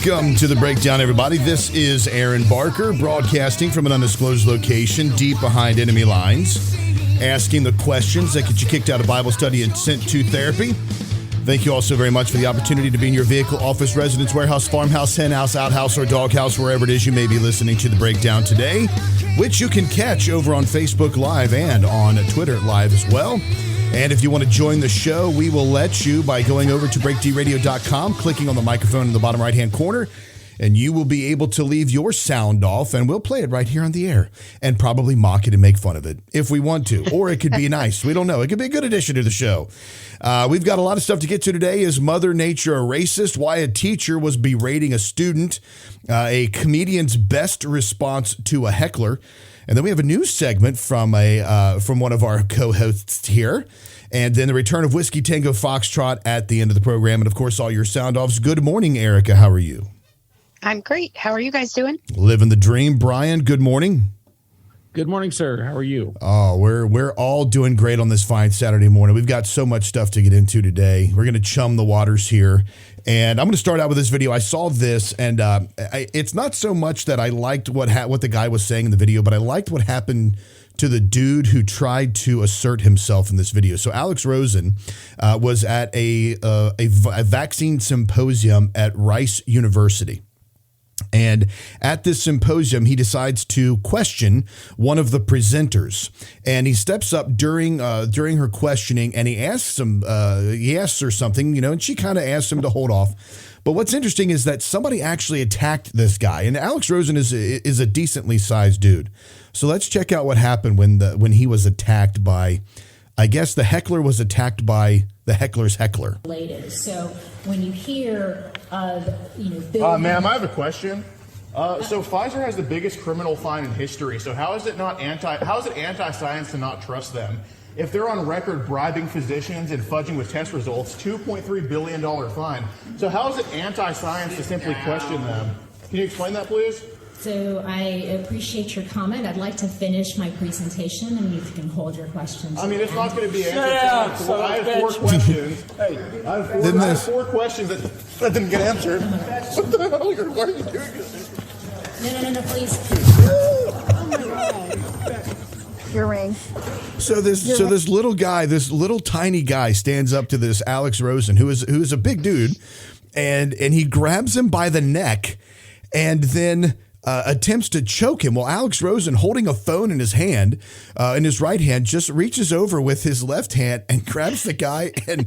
Welcome to the Breakdown, everybody. This is Aaron Barker, broadcasting from an undisclosed location deep behind enemy lines, asking the questions that get you kicked out of Bible study and sent to therapy. Thank you all so very much for the opportunity to be in your vehicle, office, residence, warehouse, farmhouse, hen house, outhouse, or doghouse, wherever it is you may be listening to the Breakdown today, which you can catch over on Facebook Live and on Twitter Live as well. And if you want to join the show, we will let you by going over to breakdradio.com, clicking on the microphone in the bottom right-hand corner, and you will be able to leave your sound off, and we'll play it right here on the air and probably mock it and make fun of it if we want to. Or it could be nice. We don't know. It could be a good addition to the show. We've got a lot of stuff to get to today. Is Mother Nature a racist? Why a teacher was berating a student? A comedian's best response to a heckler. And then we have a news segment from one of our co-hosts here. And then the return of Whiskey Tango Foxtrot at the end of the program. And, of course, all your sound-offs. Good morning, Erica. How are you? I'm great. How are you guys doing? Living the dream. Brian, good morning. Good morning, sir. How are you? Oh, we're all doing great on this fine Saturday morning. We've got so much stuff to get into today. We're going to chum the waters here. And I'm going to start out with this video. I saw this, and it's not so much that I liked what the guy was saying in the video, but I liked what happened to the dude who tried to assert himself in this video. So Alex Rosen was at a vaccine symposium at Rice University. And at this symposium, he decides to question one of the presenters, and he steps up during her questioning, and he asks her something, and she kind of asks him to hold off. But what's interesting is that somebody actually attacked this guy, and Alex Rosen is a decently sized dude. So let's check out what happened when he was attacked by, I guess the heckler was attacked by the heckler's heckler. So when you hear ma'am, I have a question. So Pfizer has the biggest criminal fine in history. So how is it anti-science to not trust them? If they're on record bribing physicians and fudging with test results, $2.3 billion fine. So how is it anti-science to simply question them? Can you explain that, please? So I appreciate your comment. I'd like to finish my presentation, and you can hold your questions. I mean, it's not going to be answered. I have 4 questions. Hey, I have 4 questions that didn't get answered. What the hell? Why are you doing this? No, please. Oh my God. Your ring. So this little guy, this little tiny guy stands up to this Alex Rosen, who is a big dude, and he grabs him by the neck and then attempts to choke him. Well, Alex Rosen, holding a phone in his hand, in his right hand, just reaches over with his left hand and grabs the guy and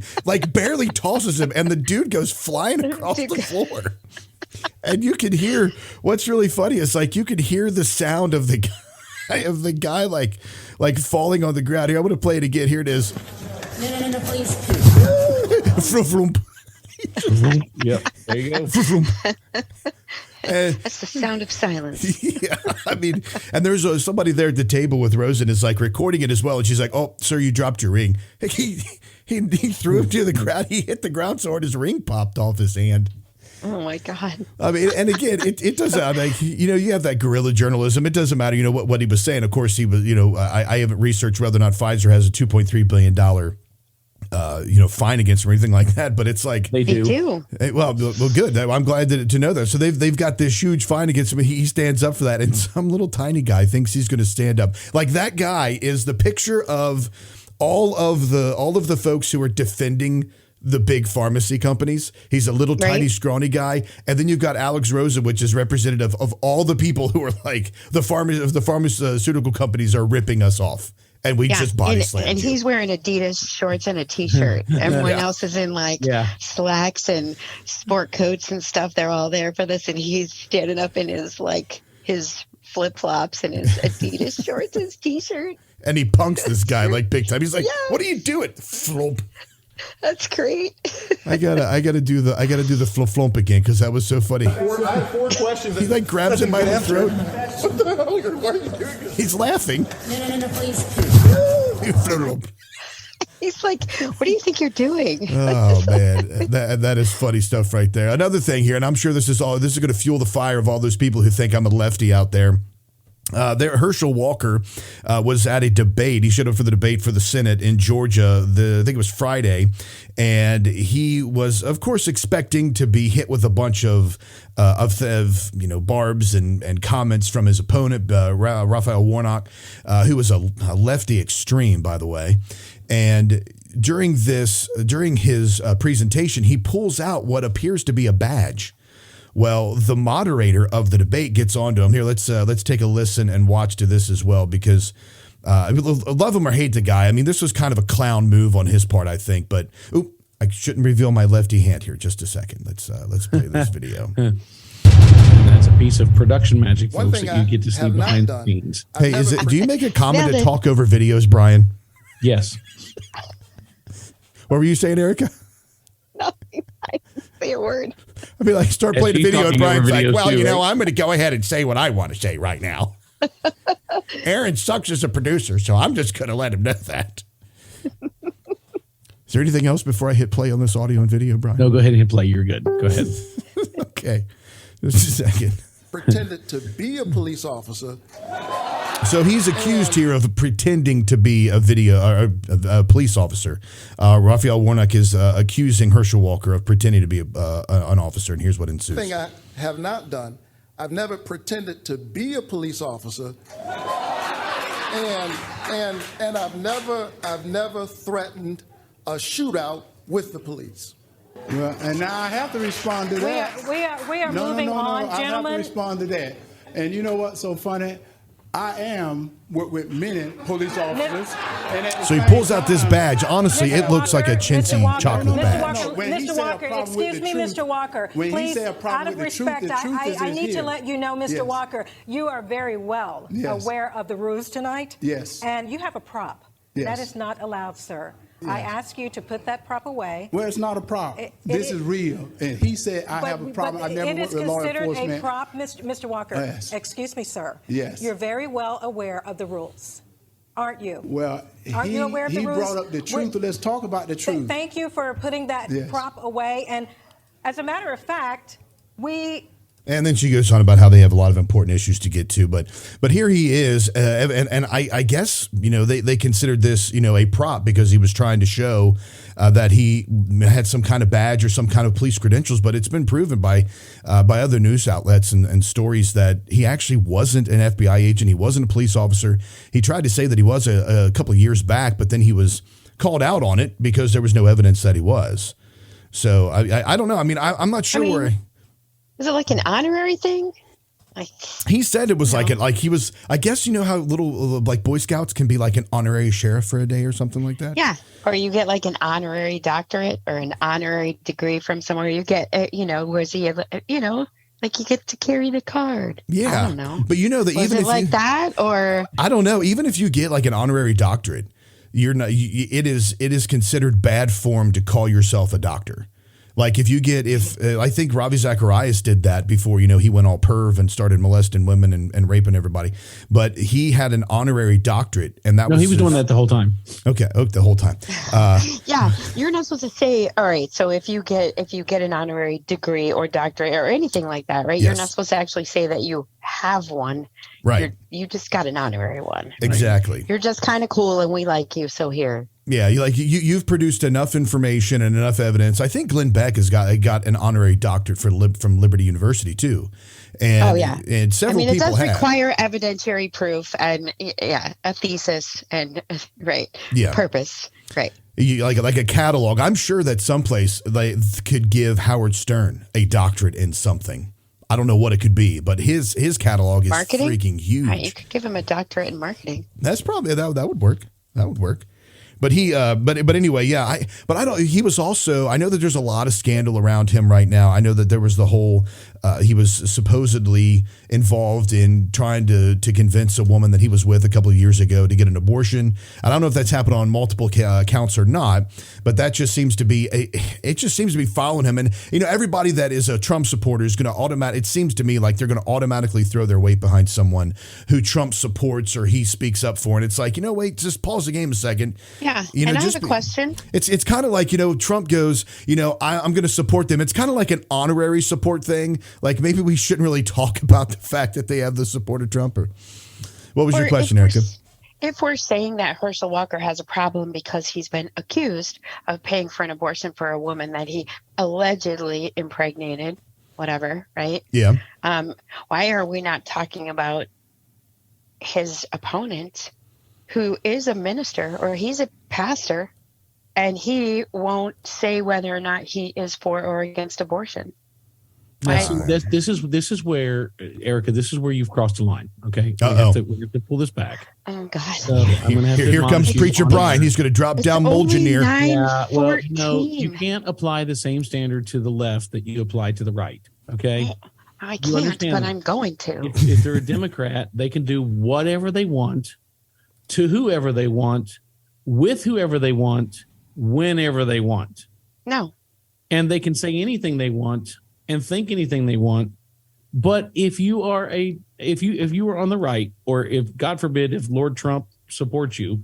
barely tosses him, and the dude goes flying across the floor. And you can hear, what's really funny is you could hear the sound of the guy like falling on the ground. Here, I'm going to play it again. Here it is. No, please. Yep, there you go. That's the sound of silence. Yeah, I mean, and there's somebody there at the table with Rosen is recording it as well, and she's like, "Oh, sir, you dropped your ring." He threw him to the ground. He hit the ground so hard his ring popped off his hand. Oh my God. I mean, and again, it doesn't you have that guerrilla journalism. It doesn't matter, what he was saying. Of course, he was, I haven't researched whether or not Pfizer has a $2.3 billion fine against him or anything like that, but it's they do. Well, good. I'm glad to know that. So they've got this huge fine against him. He stands up for that, and some little tiny guy thinks he's going to stand up. That guy is the picture of all of the folks who are defending the big pharmacy companies. He's a little tiny scrawny guy, and then you've got Alex Rosen, which is representative of all the people who are the pharmaceutical companies are ripping us off. And we just body slammed and he's wearing Adidas shorts and a T-shirt. Everyone else is in slacks and sport coats and stuff. They're all there for this, and he's standing up in his flip-flops and his Adidas shorts, his T-shirt. And he punks this guy big time. He's like, "What are you doing?" Flump. That's great. I gotta do the flump again because that was so funny. I have 4 questions. He grabs him by the throat. What the hell? Why are you doing this? He's laughing. No, please. He's like, "What do you think you're doing?" Oh man, that is funny stuff right there. Another thing here, and I'm sure this is going to fuel the fire of all those people who think I'm a lefty out there. Herschel Walker was at a debate. He showed up for the debate for the Senate in Georgia. I think it was Friday, and he was, of course, expecting to be hit with a bunch of barbs and comments from his opponent, Raphael Warnock, who was a lefty extreme, by the way. And during his presentation, he pulls out what appears to be a badge. Well, the moderator of the debate gets onto him. Here, let's take a listen and watch to this as well, because love him or hate the guy. I mean, this was kind of a clown move on his part, I think. But I shouldn't reveal my lefty hand here. Just a second. Let's play this video. That's a piece of production magic, One folks, thing that you get to see behind the done. scenes. Hey, do you make a comment at talk over videos, Brian? Yes. What were you saying, Erica? Nothing. I didn't say a word. I mean, start playing the she's video, and talking over Brian's like, videos well, too, right? I'm going to go ahead and say what I want to say right now. Aaron sucks as a producer, so I'm just going to let him know that. Is there anything else before I hit play on this audio and video, Brian? No, go ahead and hit play. You're good. Go ahead. Okay. Just a second. Pretended to be a police officer. So he's accused here of pretending to be a police officer. Raphael Warnock is accusing Herschel Walker of pretending to be an officer, and here's what ensues. Thing I have not done. I've never pretended to be a police officer, and I've never threatened a shootout with the police. Well, and now I have to respond to that. We are moving on, I have to gentlemen. respond to that. And you know what's so funny? I am with many police officers. So he pulls out this badge. Honestly, it looks like a chintzy chocolate badge. Mr. Walker, excuse me, Mr. Walker. Please, out of respect, I need to let you know, Mr. Walker, you are very well aware of the rules tonight. Yes. And you have a prop. Yes. That is not allowed, sir. Yes. I ask you to put that prop away. Well, it's not a prop. This is real. And he said I have a problem. I never worked with law enforcement. It is considered a prop, Mr. Walker. Yes. Excuse me, sir. Yes. You're very well aware of the rules, aren't you? Well, aren't you aware of the rules? He brought up the truth. Let's talk about the truth. Thank you for putting that prop away. And as a matter of fact, And then she goes on about how they have a lot of important issues to get to, but here he is, and I guess they considered this a prop because he was trying to show that he had some kind of badge or some kind of police credentials, but it's been proven by other news outlets and stories that he actually wasn't an FBI agent, he wasn't a police officer. He tried to say that he was a couple of years back, but then he was called out on it because there was no evidence that he was. So I don't know. I mean, I'm not sure. Is it like an honorary thing? He said it was like he was, I guess, how little Boy Scouts can be like an honorary sheriff for a day or something like that. Yeah. Or you get like an honorary doctorate or an honorary degree from somewhere. You get, where's he, like you get to carry the card. Yeah. I don't know. But that was even it if like that or? I don't know. Even if you get like an honorary doctorate, you're not, it is considered bad form to call yourself a doctor. Like I think Ravi Zacharias did that before, he went all perv and started molesting women and raping everybody. But he had an honorary doctorate, and he was doing that the whole time. Okay, the whole time. Yeah, you're not supposed to say. All right, so if you get an honorary degree or doctorate or anything like that, right? Yes. You're not supposed to actually say that you have one. Right. You just got an honorary one. Exactly. Right? You're just kind of cool, and we like you, so here. Yeah, you've produced enough information and enough evidence. I think Glenn Beck has got an honorary doctorate from Liberty University too, and and several people it does have. require evidentiary proof and a thesis and purpose, right? Like a catalog. I'm sure that someplace they could give Howard Stern a doctorate in something. I don't know what it could be, but his catalog is freaking huge. Right, you could give him a doctorate in marketing. That's probably that would work. That would work. But but anyway, I don't. He was also. I know that there's a lot of scandal around him right now. I know that there was the whole. He was supposedly involved in trying to convince a woman that he was with a couple of years ago to get an abortion. I don't know if that's happened on multiple counts or not, but that just seems to be it just seems to be following him. And everybody that is a Trump supporter is going to it seems to me like they're going to automatically throw their weight behind someone who Trump supports or he speaks up for. And it's like, wait, just pause the game a second. Yeah. And I have a question. It's kind of like, Trump goes, I'm going to support them. It's kind of like an honorary support thing. like maybe we shouldn't really talk about the fact that they have the support of Trump. Or what was your question, Erica? If we're saying that Herschel Walker has a problem because he's been accused of paying for an abortion for a woman that he allegedly impregnated, whatever, right? Yeah. Why are we not talking about his opponent, who is a minister or he's a pastor, and he won't say whether or not he is for or against abortion? This is where, Erica, this is where you've crossed the line. Okay, we have to pull this back. Oh God! So I'm gonna have here comes Preacher Brian. He's going to drop down Molgeneer. Yeah, well, you can't apply the same standard to the left that you apply to the right. Okay, I can't, but I'm going to. If they're a Democrat, they can do whatever they want to whoever they want, with whoever they want, whenever they want. No, and they can say anything they want and think anything they want. But if you are on the right, or if, God forbid, if Lord Trump supports you,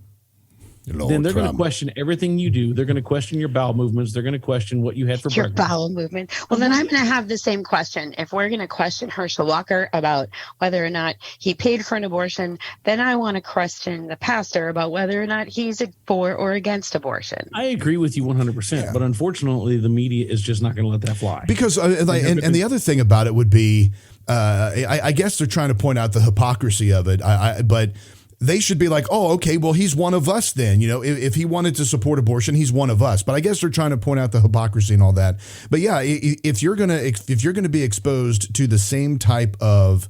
then they're going to question everything you do. They're going to question your bowel movements. They're going to question what you had for breakfast. Your bowel movement. Well, then I'm going to have the same question. If we're going to question Herschel Walker about whether or not he paid for an abortion, then I want to question the pastor about whether or not he's for or against abortion. I agree with you 100%, but unfortunately, the media is just not going to let that fly. Because, and the other thing about it would be, I guess they're trying to point out the hypocrisy of it, but they should be like, oh, okay, well, he's one of us then. You know, if he wanted to support abortion, he's one of us. But I guess they're trying to point out the hypocrisy and all that. But yeah, if you're gonna be exposed to the same type of,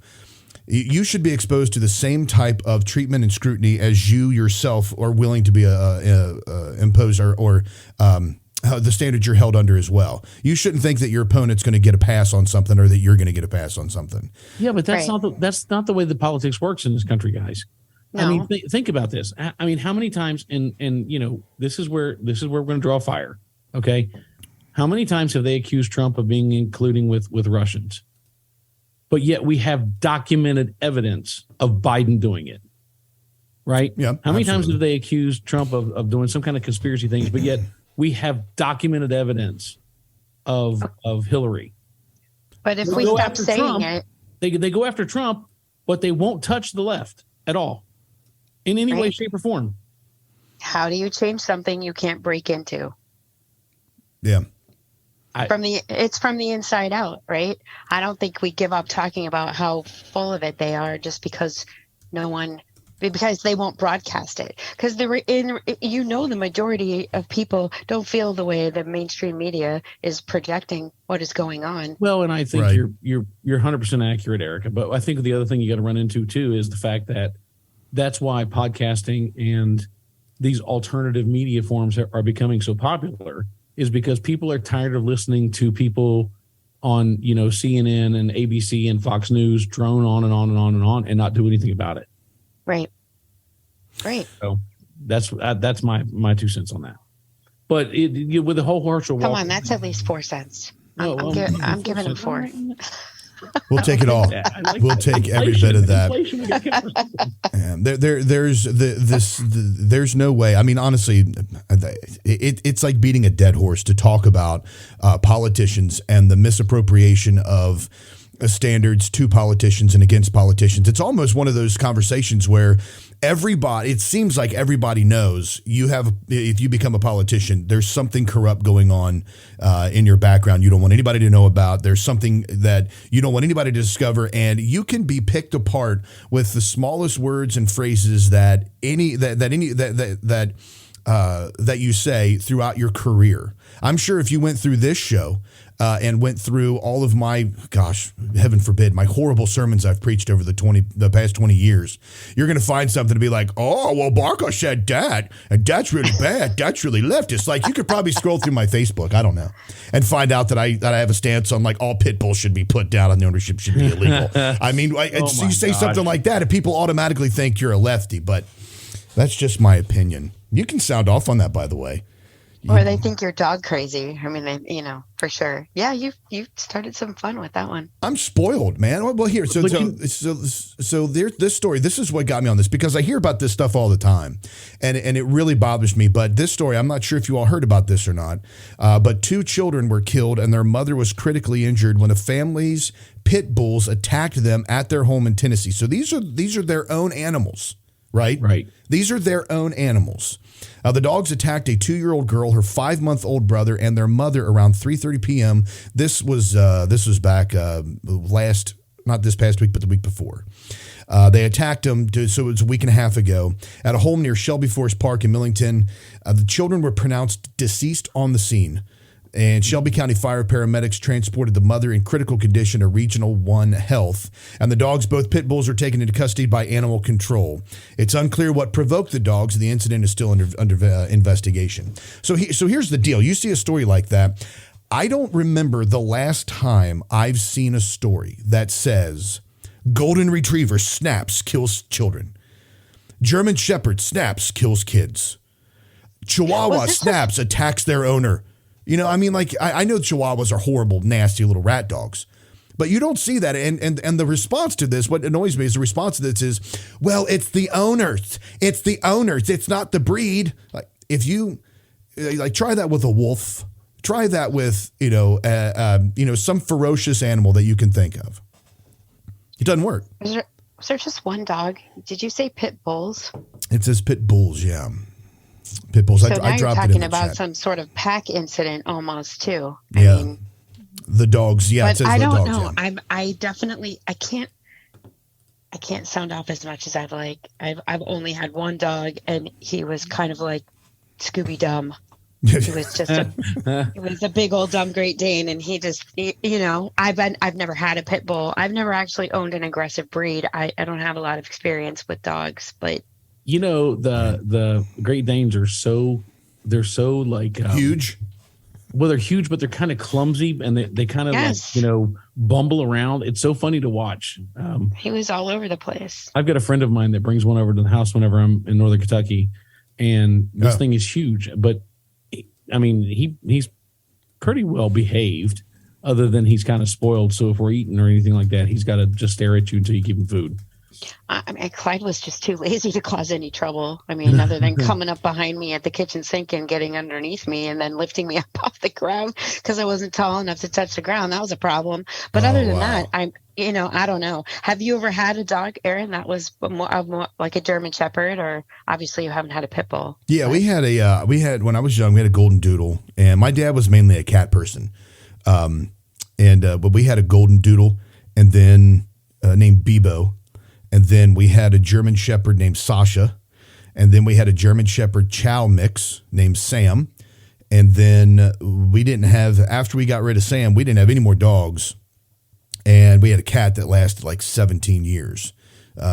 you should be exposed to the same type of treatment and scrutiny as you yourself are willing to be imposed or the standards you're held under as well. You shouldn't think that your opponent's going to get a pass on something, or that you're going to get a pass on something. Yeah, but that's not the way the politics works in this country, guys. No. I mean, think about this. I mean, how many times, and you know, this is where we're going to draw fire. Okay, how many times have they accused Trump of being including with Russians? But yet we have documented evidence of Biden doing it, right? Yeah. How many times have they accused Trump of doing some kind of conspiracy things? But yet we have documented evidence of Hillary. But if we stop saying Trump, it, they go after Trump, but they won't touch the left at all. In any way, shape, or form. How do you change something you can't break into? Yeah. It's from the inside out, right? I don't think we give up talking about how full of it they are just because because they won't broadcast it. Because the majority of people don't feel the way the mainstream media is projecting what is going on. Well, and I think you're 100% accurate, Erica. But I think the other thing you got to run into too is the fact that that's why podcasting and these alternative media forms are becoming so popular, is because people are tired of listening to people on, CNN and ABC and Fox News drone on and on and on and on and not do anything about it. Right. So that's my 2 cents on that. But with the whole Herschel Walker, come on, that's at least 4 cents. I'm giving him 4. We'll take it all. We'll take every bit of that. There's no way. I mean, honestly, it's like beating a dead horse to talk about politicians and the misappropriation of standards to politicians and against politicians. It's almost one of those conversations where it seems like everybody knows if you become a politician, there's something corrupt going on in your background you don't want anybody to know about. There's something that you don't want anybody to discover, and you can be picked apart with the smallest words and phrases that you say throughout your career. I'm sure if you went through this show and went through all of my, heaven forbid, my horrible sermons I've preached over the past 20 years, you're going to find something to be like, oh, well, Barker said that, and that's really bad. That's really leftist. Like, you could probably scroll through my Facebook, I don't know, and find out that I have a stance on, like, all pit bulls should be put down and the ownership should be illegal. I mean, you say something like that and people automatically think you're a lefty, but that's just my opinion. You can sound off on that, by the way. Or they think you're dog crazy. I mean, for sure. Yeah, you started some fun with that one. I'm spoiled, man. Well, here, so there's this story. This is what got me on this, because I hear about this stuff all the time, and it really bothers me. But this story, I'm not sure if you all heard about this or not, but 2 children were killed and their mother was critically injured when a family's pit bulls attacked them at their home in Tennessee. So these are their own animals, right? Right. These are their own animals. The dogs attacked a 2-year-old girl, her 5-month-old brother, and their mother around 3:30 p.m. This was back not this past week, but the week before. They attacked them, so it was a week and a half ago, at a home near Shelby Forest Park in Millington. The children were pronounced deceased on the scene. And Shelby County Fire paramedics transported the mother in critical condition to Regional 1 Health. And the dogs, both pit bulls, are taken into custody by animal control. It's unclear what provoked the dogs. The incident is still under investigation. So here's the deal. You see a story like that. I don't remember the last time I've seen a story that says Golden Retriever snaps, kills children. German Shepherd snaps, kills kids. Chihuahua snaps, attacks their owner. I mean, like, I know Chihuahuas are horrible, nasty little rat dogs, but you don't see that. And the response to this, what annoys me is the response to this is, well, it's the owners. It's the owners. It's not the breed. Like, if you try that with a wolf, try that with, some ferocious animal that you can think of. It doesn't work. Was there just one dog? Did you say pit bulls? It says pit bulls. Yeah. Pit bulls. So I now dropped you're it in talking the about chat. some sort of pack incident almost too. I mean, the dogs. Yeah, but it says I the don't dogs, know. yeah. I can't sound off as much as I'd like. I've only had one dog, and he was kind of like Scooby Dumb. He was just he was a big old dumb Great Dane, and I've never had a pit bull. I've never actually owned an aggressive breed. I don't have a lot of experience with dogs, but. The Great Danes are so like huge. Well, they're huge, but they're kind of clumsy, and they kind of like bumble around. It's so funny to watch. He was all over the place. I've got a friend of mine that brings one over to the house whenever I'm in Northern Kentucky, and this thing is huge. But I mean, he's pretty well behaved, other than he's kind of spoiled. So if we're eating or anything like that, he's got to just stare at you until you give him food. I mean, Clyde was just too lazy to cause any trouble. I mean, other than coming up behind me at the kitchen sink and getting underneath me and then lifting me up off the ground because I wasn't tall enough to touch the ground. That was a problem. But other than that, I don't know. Have you ever had a dog, Aaron, that was more like a German Shepherd, or obviously you haven't had a pit bull? Yeah, but we had when I was young, we had a golden doodle, and my dad was mainly a cat person. But we had a golden doodle, and then named Bebo. And then we had a German Shepherd named Sasha. And then we had a German Shepherd Chow mix named Sam. And then after we got rid of Sam, we didn't have any more dogs. And we had a cat that lasted like 17 years.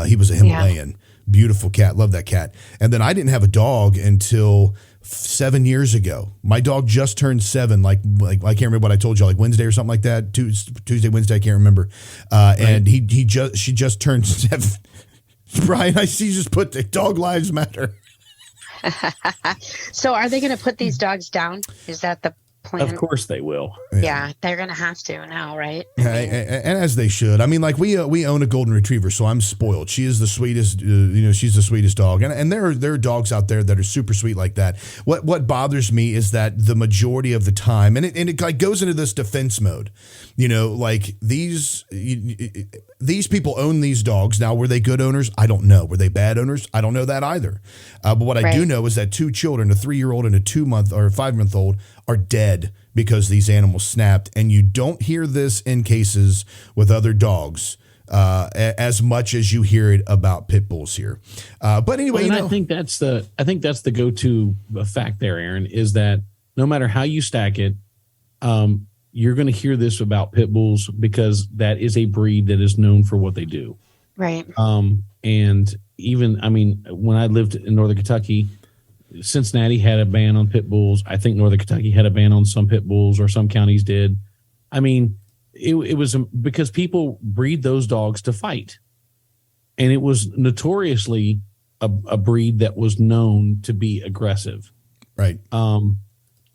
He was a Himalayan. Beautiful cat. Love that cat. And then I didn't have a dog until 7 years ago. My dog just turned 7, like I can't remember what I told you, like Wednesday or something like that. Tuesday, Wednesday, I can't remember. And she just turned 7. Brian, I see you just put the dog lives matter. So are they going to put these dogs down? Is that the plan? Of course they will. Yeah, they're going to have to now, right? And as they should. I mean, like we own a golden retriever, so I'm spoiled. She is the sweetest, she's the sweetest dog. And there are dogs out there that are super sweet like that. What bothers me is that the majority of the time, and it like goes into this defense mode, like these people own these dogs. Now, were they good owners? I don't know. Were they bad owners? I don't know that either. But what I do know is that 2 children, a 3-year-old and a 2-month or a 5-month-old, are dead because these animals snapped. And you don't hear this in cases with other dogs as much as you hear it about pit bulls here. But anyway, I think that's the go-to fact there, Aaron, is that no matter how you stack it, you're going to hear this about pit bulls because that is a breed that is known for what they do. Right. And even, I mean, when I lived in Northern Kentucky, Cincinnati had a ban on pit bulls. I think Northern Kentucky had a ban on some pit bulls, or some counties did. I mean, it was because people breed those dogs to fight. And it was notoriously a breed that was known to be aggressive. Right.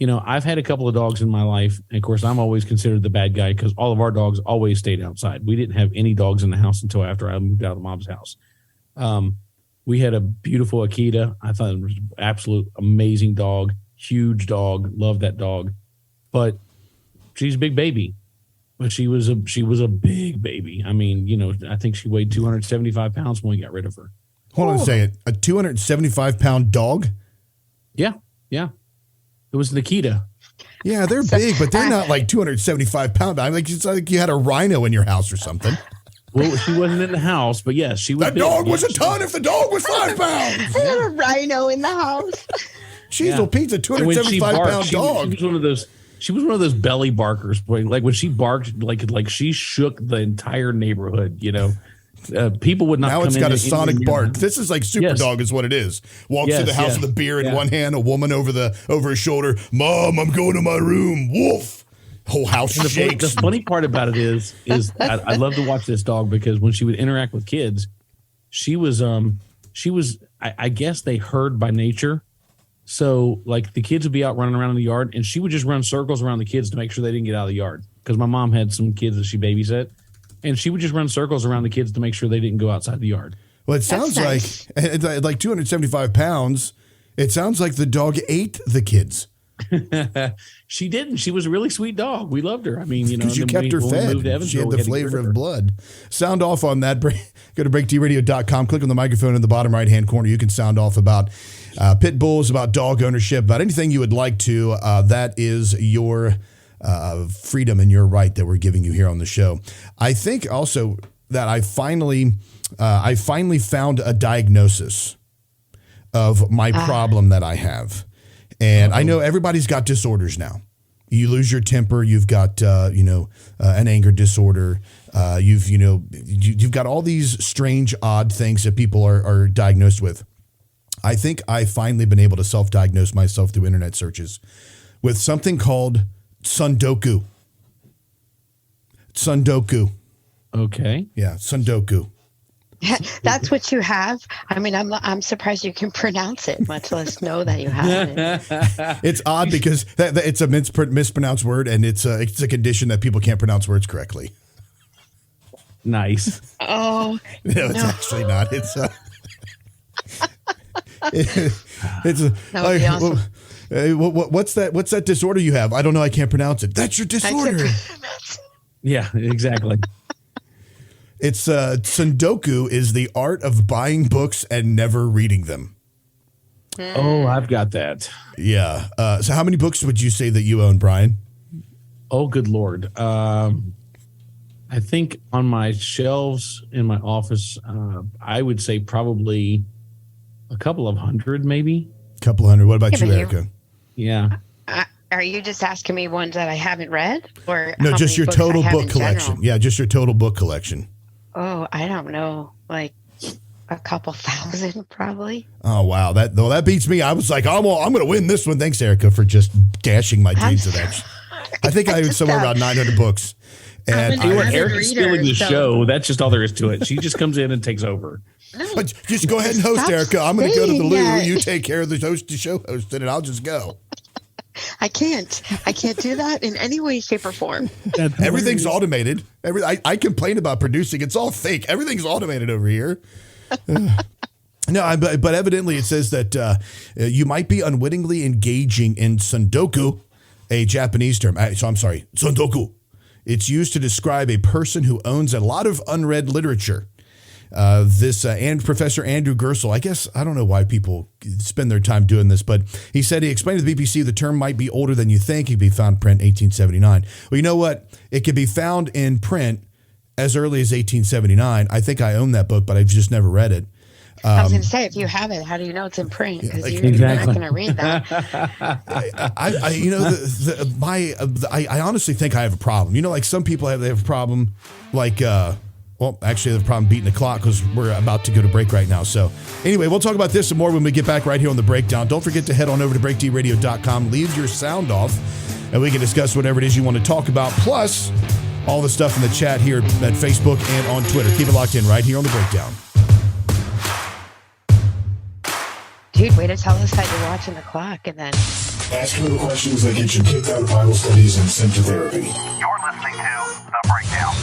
I've had a couple of dogs in my life. And of course, I'm always considered the bad guy because all of our dogs always stayed outside. We didn't have any dogs in the house until after I moved out of Mom's house. We had a beautiful Akita. I thought it was an absolute amazing dog, huge dog. Loved that dog. But she's a big baby. But she was a big baby. I mean, I think she weighed 275 pounds when we got rid of her. Hold on a second. A 275-pound dog? Yeah. It was Nikita. Yeah, they're big, but they're not like 275 pounds. It's like you had a rhino in your house or something. Well, she wasn't in the house, but yes, she was. That dog was a ton if the dog was 5 pounds. I had a rhino in the house. She's a pizza, 275-pound dog. She was one of those belly barkers. Like when she barked, like she shook the entire neighborhood. People would not. Now it's got a sonic bark. This is like Super Dog, is what it is. Walks to the house with a beer in one hand, a woman over his shoulder. Mom, I'm going to my room. Woof. Whole house shakes. The funny part about it is I love to watch this dog because when she would interact with kids, she was I guess they herd by nature. So like the kids would be out running around in the yard and she would just run circles around the kids to make sure they didn't get out of the yard. Because my mom had some kids that she babysat. And she would just run circles around the kids to make sure they didn't go outside the yard. Well, it sounds like 275 pounds. It sounds like the dog ate the kids. She didn't. She was a really sweet dog. We loved her. I mean, because you kept her fed. She had the flavor of blood. Sound off on that. Go to breakdradio.com. Click on the microphone in the bottom right-hand corner. You can sound off about pit bulls, about dog ownership, about anything you would like to. That is your freedom and your right that we're giving you here on the show. I think also that I finally found a diagnosis of my problem that I have. And I know everybody's got disorders now. You lose your temper. You've got, an anger disorder. You've got all these strange, odd things that people are diagnosed with. I think I've finally been able to self-diagnose myself through internet searches with something called tsundoku. Tsundoku. Okay. Yeah, tsundoku. That's what you have. I mean, I'm surprised you can pronounce it, much less know that you have it. It's odd because it's a mispronounced word, and it's a condition that people can't pronounce words correctly. Nice. Oh, no, it's actually not. It's awesome. What's that disorder you have? I don't know. I can't pronounce it. That's your disorder. Yeah, exactly. It's tsundoku is the art of buying books and never reading them. Oh, I've got that. Yeah. So how many books would you say that you own, Brian? Oh, good Lord. I think on my shelves in my office, I would say probably a couple of hundred, maybe. A couple hundred. What about you, Erica? Yeah. Are you just asking me ones that I haven't read? Or no, just your total book collection. Yeah, just your total book collection. Oh, I don't know. Like a couple thousand, probably. Oh, wow. That beats me. I was like, I'm going to win this one. Thanks, Erica, for just dashing my dreams of that. I think I own somewhere around 900 books. And Erica's stealing the show. That's just all there is to it. She just comes in and takes over. No, just go ahead and host, Erica. I'm going to go to the loo. You take care of the show hosting, and I'll just go. I can't do that in any way, shape, or form. Everything's automated. I complain about producing. It's all fake. Everything's automated over here. No, but evidently it says that you might be unwittingly engaging in tsundoku, a Japanese term. So I'm sorry, tsundoku. It's used to describe a person who owns a lot of unread literature. And Professor Andrew Gersel, I guess, I don't know why people spend their time doing this, but he said he explained to the BBC the term might be older than you think. It could be found in print 1879. Well, you know what? It could be found in print as early as 1879. I think I own that book, but I've just never read it. I was going to say, if you have it, how do you know it's in print? Because you're not going to read that. I honestly think I have a problem. You know, like some people they have a problem, like, well, actually, they have a problem beating the clock because we're about to go to break right now. So anyway, we'll talk about this and more when we get back right here on The Breakdown. Don't forget to head on over to breakdradio.com, leave your sound off, and we can discuss whatever it is you want to talk about, plus all the stuff in the chat here at Facebook and on Twitter. Keep it locked in right here on The Breakdown. Dude, way to tell us that you're watching the clock and then Asking the questions that get you kicked out of Bible studies and sent to therapy. You're listening to The Breakdown.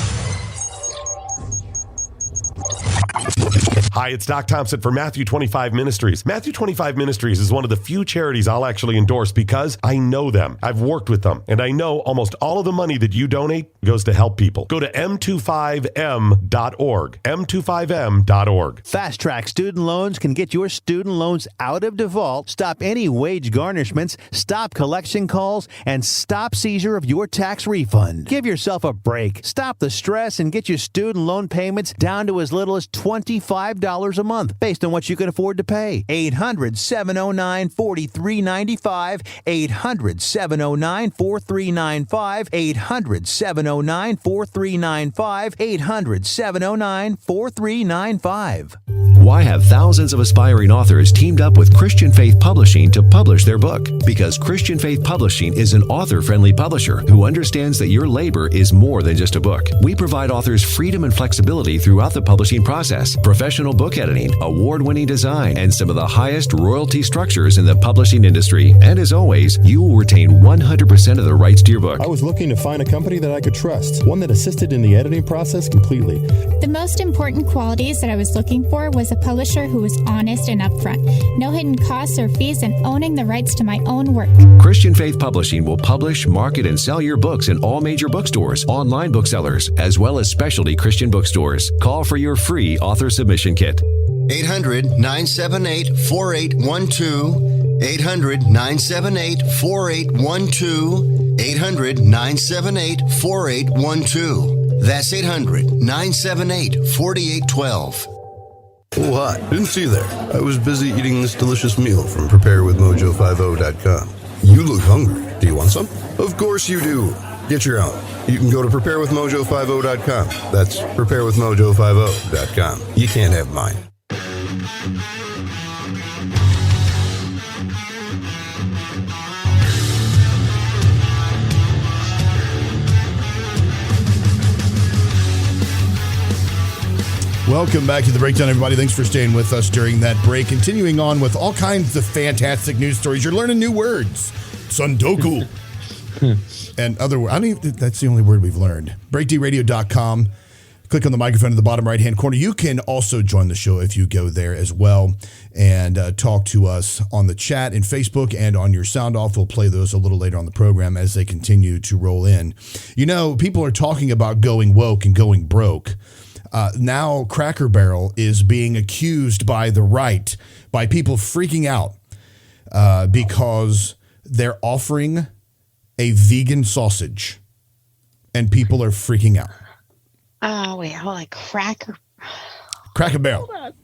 Hi, it's Doc Thompson for Matthew 25 Ministries. Matthew 25 Ministries is one of the few charities I'll actually endorse because I know them. I've worked with them, and I know almost all of the money that you donate goes to help people. Go to m25m.org, m25m.org. Fast Track Student Loans can get your student loans out of default, stop any wage garnishments, stop collection calls, and stop seizure of your tax refund. Give yourself a break. Stop the stress and get your student loan payments down to as little as $25 a month based on what you can afford to pay. 800-709-4395, 800-709-4395, 800-709-4395, 800-709-4395. Why have thousands of aspiring authors teamed up with Christian Faith Publishing to publish their book? Because Christian Faith Publishing is an author-friendly publisher who understands that your labor is more than just a book. We provide authors freedom and flexibility throughout the publishing process, professional book editing, award-winning design, and some of the highest royalty structures in the publishing industry. And as always, you will retain 100% of the rights to your book. I was looking to find a company that I could trust, one that assisted in the editing process completely. The most important qualities that I was looking for was a publisher who was honest and upfront, no hidden costs or fees, and owning the rights to my own work. Christian Faith Publishing will publish, market, and sell your books in all major bookstores, online booksellers, as well as specialty Christian bookstores. Call for your free author submission kit. 800-978-4812. 800-978-4812. 800-978-4812. That's 800-978-4812. Oh, hi. Didn't see you there. I was busy eating this delicious meal from preparewithmojo50.com. You look hungry. Do you want some? Of course you do. Get your own. You can go to preparewithmojo50.com. That's preparewithmojo50.com. You can't have mine. Welcome back to The Breakdown, everybody. Thanks for staying with us during that break. Continuing on with all kinds of fantastic news stories. You're learning new words. Tsundoku. And other words. I don't even, that's the only word we've learned. BreakDRadio.com. Click on the microphone in the bottom right-hand corner. You can also join the show if you go there as well and talk to us on the chat in Facebook and on your sound off. We'll play those a little later on the program as they continue to roll in. You know, people are talking about going woke and going broke. Now Cracker Barrel is being accused by the right, by people freaking out because they're offering a vegan sausage and people are freaking out. Oh, wait, hold on. Cracker Barrel.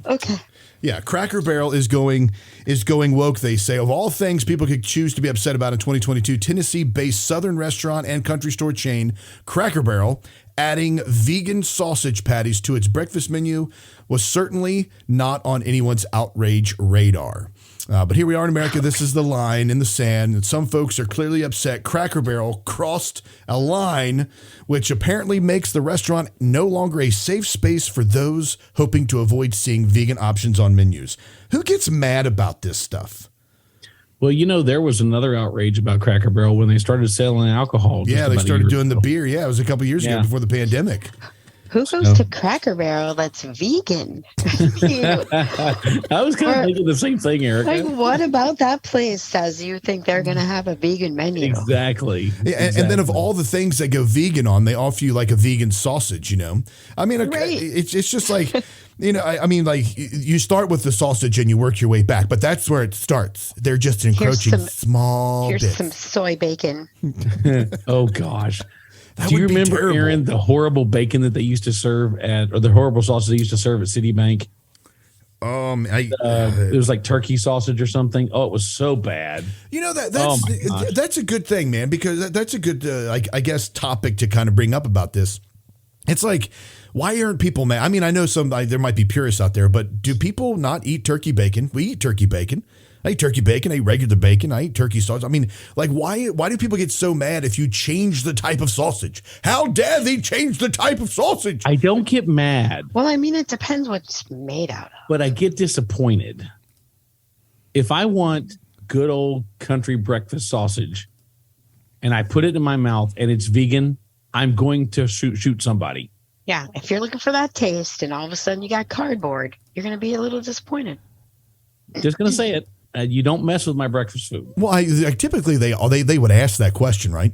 Okay. Yeah, Cracker Barrel is going woke, they say. Of all things people could choose to be upset about in 2022, Tennessee-based Southern restaurant and country store chain Cracker Barrel adding vegan sausage patties to its breakfast menu was certainly not on anyone's outrage radar. But here we are in America. This is the line in the sand. And some folks are clearly upset. Cracker Barrel crossed a line, which apparently makes the restaurant no longer a safe space for those hoping to avoid seeing vegan options on menus. Who gets mad about this stuff? Well, you know, there was another outrage about Cracker Barrel when they started selling alcohol. Yeah, they started doing the beer. Yeah, it was a couple years ago before the pandemic. Who goes to Cracker Barrel that's vegan? I was kind of thinking the same thing, Erica. Like, what about that place says you think they're going to have a vegan menu? Exactly. Yeah, and then of all the things they go vegan on, they offer you like a vegan sausage, you know? I mean, it's just like, you know, I mean, like you start with the sausage and you work your way back, but that's where it starts. They're just encroaching small bits. Here's some soy bacon. Oh, gosh. Do you remember, Aaron, the horrible bacon that they used to serve or the horrible sausage they used to serve at Citibank? It was like turkey sausage or something. Oh, it was so bad. You know that's a good thing, man, because that's a good, I guess, topic to kind of bring up about this. It's like, why aren't people mad? I mean, I know there might be purists out there, but do people not eat turkey bacon? We eat turkey bacon. I eat turkey bacon. I eat regular bacon. I eat turkey sausage. I mean, like, why do people get so mad if you change the type of sausage? How dare they change the type of sausage? I don't get mad. Well, I mean, it depends what it's made out of. But I get disappointed. if I want good old country breakfast sausage and I put it in my mouth and it's vegan, I'm going to shoot somebody. Yeah, if you're looking for that taste and all of a sudden you got cardboard, you're going to be a little disappointed. Just going to say it. You don't mess with my breakfast food. Well, I typically they would ask that question, right?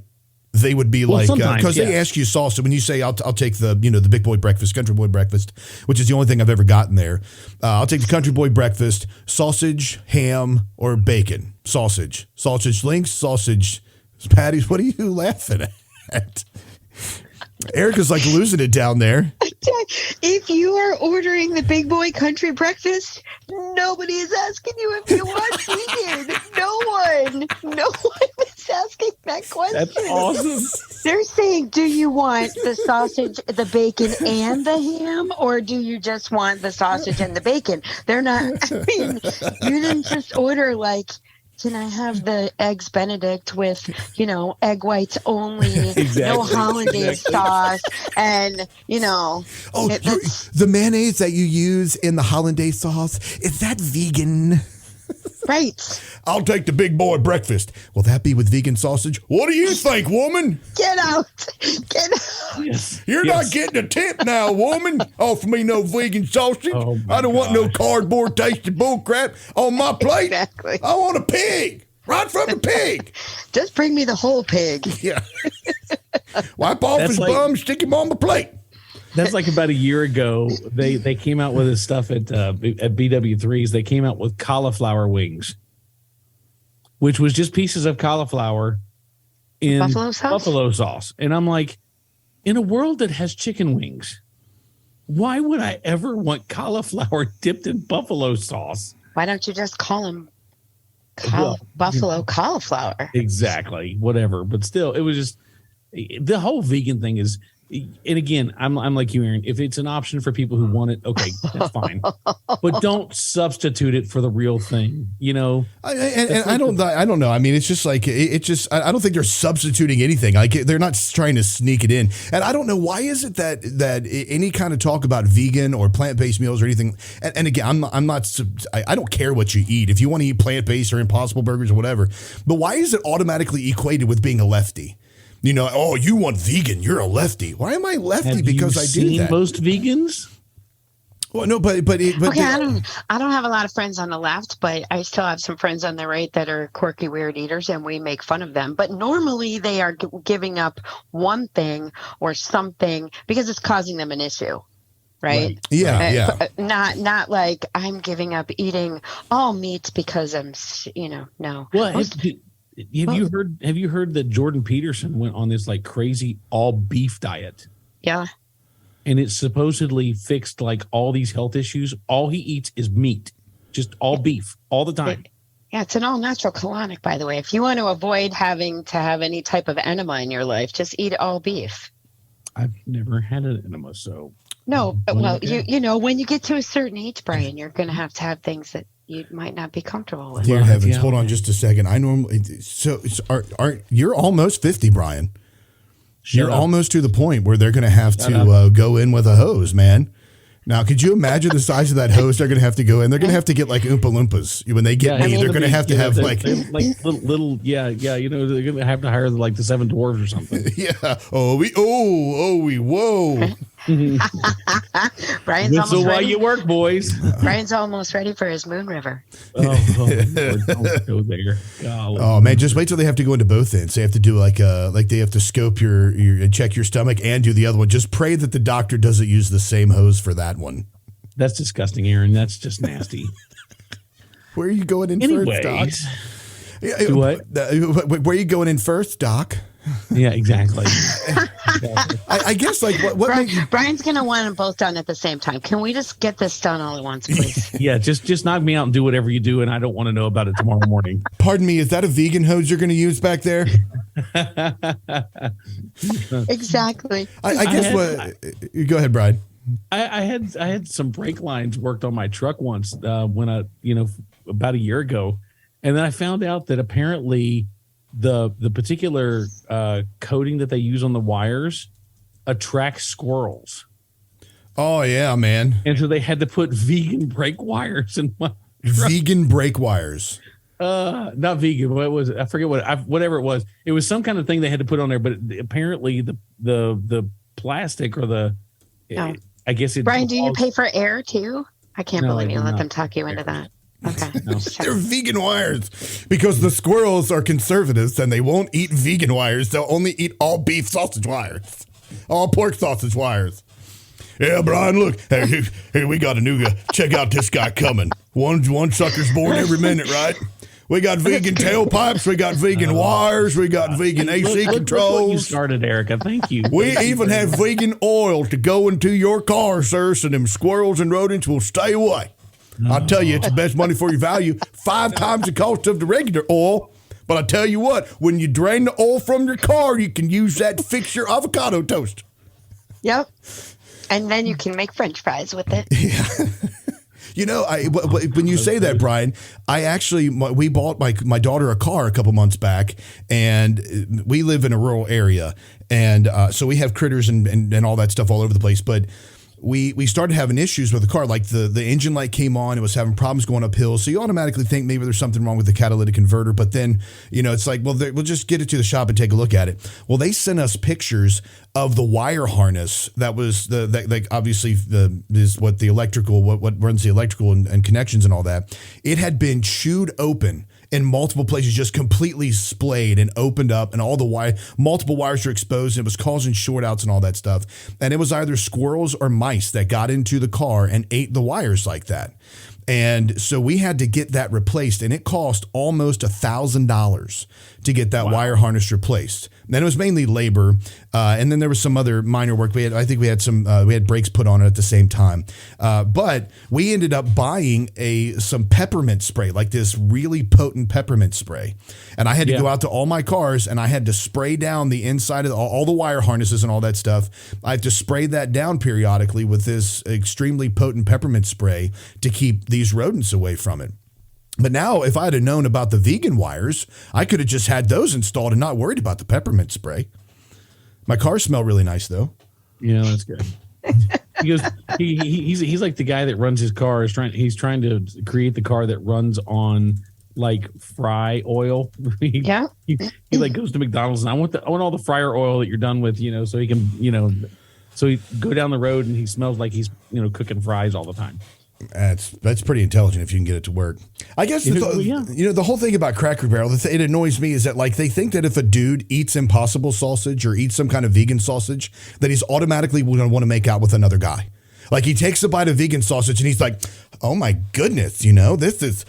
They would be like, because they ask you sausage when you say, I'll take the big boy breakfast, country boy breakfast, which is the only thing I've ever gotten there. I'll take the country boy breakfast, sausage, ham, or bacon. Sausage links, sausage patties. What are you laughing at? Erica's like losing it down there. If you are ordering the big boy country breakfast, nobody is asking you if you want vegan. No one is asking that question. That's awesome. They're saying, do you want the sausage, the bacon, and the ham, or do you just want the sausage and the bacon? They're not, I mean, you didn't just order like, can I have the eggs Benedict with, egg whites only, exactly. No hollandaise sauce, and, the mayonnaise that you use in the hollandaise sauce, is that vegan? Right. I'll take the big boy breakfast. Will that be with vegan sausage? What do you think, woman? Get out. Yes. You're not getting a tip now, woman. Offer me no vegan sausage. Oh I don't want no cardboard tasted bull crap on my plate. Exactly. I want a pig. Right from a pig. Just bring me the whole pig. Yeah. Wipe off his bum, stick him on the plate. That's like about a year ago. They came out with this stuff at BW3s. They came out with cauliflower wings, which was just pieces of cauliflower in buffalo sauce. And I'm like, in a world that has chicken wings, why would I ever want cauliflower dipped in buffalo sauce? Why don't you just call them buffalo cauliflower? Exactly. Whatever. But still, it was just the whole vegan thing is. And again, I'm like you, Aaron. If it's an option for people who want it, okay, that's fine. But don't substitute it for the real thing. I don't know. I mean, it's just like I don't think they're substituting anything. Like they're not trying to sneak it in. And I don't know why is it that any kind of talk about vegan or plant-based meals or anything. And again, I don't care what you eat. If you want to eat plant-based or Impossible Burgers or whatever, but why is it automatically equated with being a lefty? You want vegan, you're a lefty. Why am I lefty? Because I do that. Most vegans? Well, no, but okay, I don't have a lot of friends on the left, but I still have some friends on the right that are quirky, weird eaters, and we make fun of them. But normally they are giving up one thing or something because it's causing them an issue. Right? Yeah. Not like I'm giving up eating all meats because I'm, no. Well, have you heard that Jordan Peterson went on this like crazy all beef diet? Yeah. And it supposedly fixed like all these health issues. All he eats is meat, just all beef all the time. Yeah, it's an all natural colonic, by the way. If you want to avoid having to have any type of enema in your life, just eat all beef. I've never had an enema, so. No, well, when you get to a certain age, Brian, you're going to have things that you might not be comfortable with. Dear heavens, hold on just a second. You're almost 50, Brian. You're almost to the point where they're going to have to go in with a hose, man. Now, could you imagine the size of that hose they're going to have to go in? They're going to have to get like Oompa Loompas. When they get me, they're going to have to have like little, they're going to have to hire like the Seven Dwarves or something. Yeah. Whoa. Brian's almost ready. Why you work, boys. Brian's almost ready for his Moon River. Don't go there. Golly. Oh man, just wait till they have to go into both ends. They have to do like they have to scope your check your stomach and do the other one. Just pray that the doctor doesn't use the same hose for that one. That's disgusting, Aaron. That's just nasty. Where are you going in first, Doc? What? Where are you going in first, Doc? Yeah, exactly. I guess like what Brian's going to want them both done at the same time. Can we just get this done all at once, please? Yeah, just knock me out and do whatever you do, and I don't want to know about it tomorrow morning. Pardon me, is that a vegan hose you're going to use back there? Exactly. I guess go ahead, Brian. I had some brake lines worked on my truck once when about a year ago, and then I found out that apparently the particular coating that they use on the wires attracts squirrels. Oh yeah, man! And so they had to put vegan brake wires in my Vegan brake wires. Not vegan. What was it? I forget whatever it was. It was some kind of thing they had to put on there, but apparently the plastic or the, I guess it. Brian, do you pay for air too? I can't believe you let them talk you into that. Okay. They're vegan wires because the squirrels are conservatives and they won't eat vegan wires. They'll only eat all beef sausage wires, all pork sausage wires. Yeah, Brian, look. Hey, we got a new guy. Check out this guy coming. One sucker's born every minute, right? We got vegan tailpipes. We got vegan wires. We got vegan AC controls. Look what you started, Erica. Thank you. We even have vegan oil to go into your car, sir, so them squirrels and rodents will stay away. I'll tell you, it's the best money for your value. 5 times the cost of the regular oil. But I tell you what, when you drain the oil from your car, you can use that to fix your avocado toast. Yep. And then you can make French fries with it. Yeah. You know, when you say that, Brian, we bought my daughter a car a couple months back, and we live in a rural area, and so we have critters and all that stuff all over the place. But we started having issues with the car, like the engine light came on, it was having problems going uphill. So you automatically think maybe there's something wrong with the catalytic converter. But then, it's like, well, we'll just get it to the shop and take a look at it. Well, they sent us pictures of the wire harness that was obviously is what the electrical, what runs the electrical and connections and all that. It had been chewed open in multiple places, just completely splayed and opened up, and all the multiple wires were exposed, and it was causing short outs and all that stuff. And it was either squirrels or mice that got into the car and ate the wires like that. And so we had to get that replaced, and it cost almost $1,000 to get that wire harness replaced. Then it was mainly labor, and then there was some other minor work. I think we had brakes put on it at the same time. But we ended up buying some peppermint spray, like this really potent peppermint spray. And I had to go out to all my cars, and I had to spray down the inside of all the wire harnesses and all that stuff. I had to spray that down periodically with this extremely potent peppermint spray to keep these rodents away from it. But now, if I'd have known about the vegan wires, I could have just had those installed and not worried about the peppermint spray. My cars smell really nice, though. Yeah, that's good. He's like the guy that runs his car. He's trying to create the car that runs on like fry oil. He like goes to McDonald's and I want all the fryer oil that you're done with, so he can, so he go down the road and he smells like he's cooking fries all the time. That's pretty intelligent if you can get it to work. I guess the whole thing about Cracker Barrel, it annoys me is that like they think that if a dude eats Impossible sausage or eats some kind of vegan sausage, that he's automatically going to want to make out with another guy. Like he takes a bite of vegan sausage and he's like, oh my goodness, this is,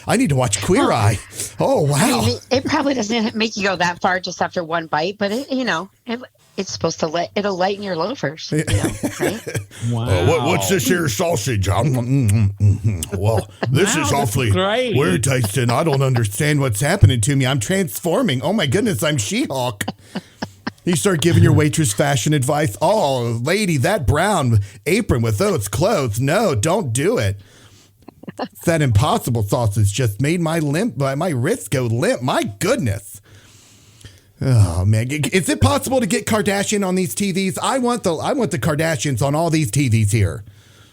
I need to watch Queer Eye. Oh, wow. I mean, it probably doesn't make you go that far just after one bite, but it's supposed to it'll lighten your loafers, right? Wow. What's this here sausage? Well, this is awfully weird tasting. I don't understand what's happening to me. I'm transforming. Oh my goodness, I'm She-Hulk. You start giving your waitress fashion advice. Oh, lady, that brown apron with those clothes. No, don't do it. That Impossible sausage just made my wrist go limp. My goodness. Oh man, is it possible to get Kardashian on these TVs? I want the Kardashians on all these TVs here.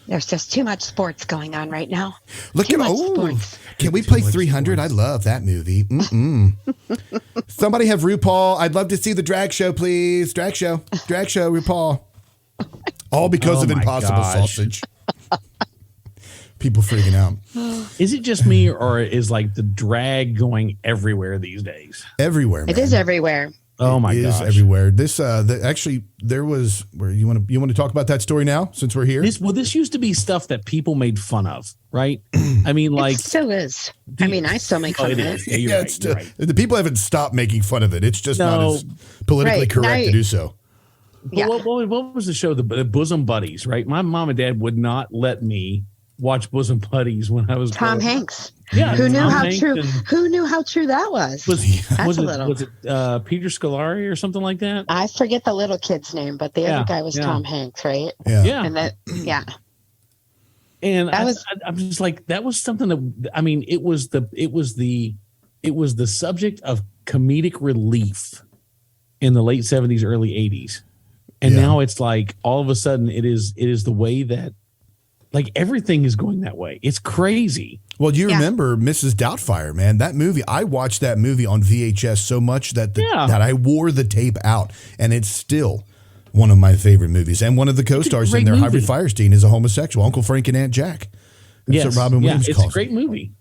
There's just too much sports going on right now. Sports. Can we play 300? I love that movie. Somebody have RuPaul. I'd love to see the drag show, please. Drag show, RuPaul. All because of Impossible sausage. People freaking out. Is it just me, or is like the drag going everywhere these days? Everywhere, man. It is everywhere. Oh my gosh. It is everywhere. This actually there was where you want to talk about that story now since we're here. This used to be stuff that people made fun of, right? I mean, like it still is. I still make fun of it. Yeah, you're right. The people haven't stopped making fun of it. It's just not as politically correct to do so. Yeah. What was the show? The Bosom Buddies, right? My mom and dad would not let me watch Bosom Buddies when I was Tom Hanks. Yeah, who knew how true that was? Was it Peter Scolari or something like that? I forget the little kid's name, but the other guy was Tom Hanks, right? Yeah. And And I'm just like, that was something that, I mean, it was the subject of comedic relief in the late 70s, early 80s. And now it's like all of a sudden it is the way that Like everything is going that way. It's crazy. Well, do you remember Mrs. Doubtfire, man? That movie, I watched that movie on VHS so much that that I wore the tape out, and it's still one of my favorite movies. And one of the co-stars in there, Harvey Fierstein, is a homosexual, Uncle Frank and Aunt Jack. That's what Robin Williams calls it's a great movie.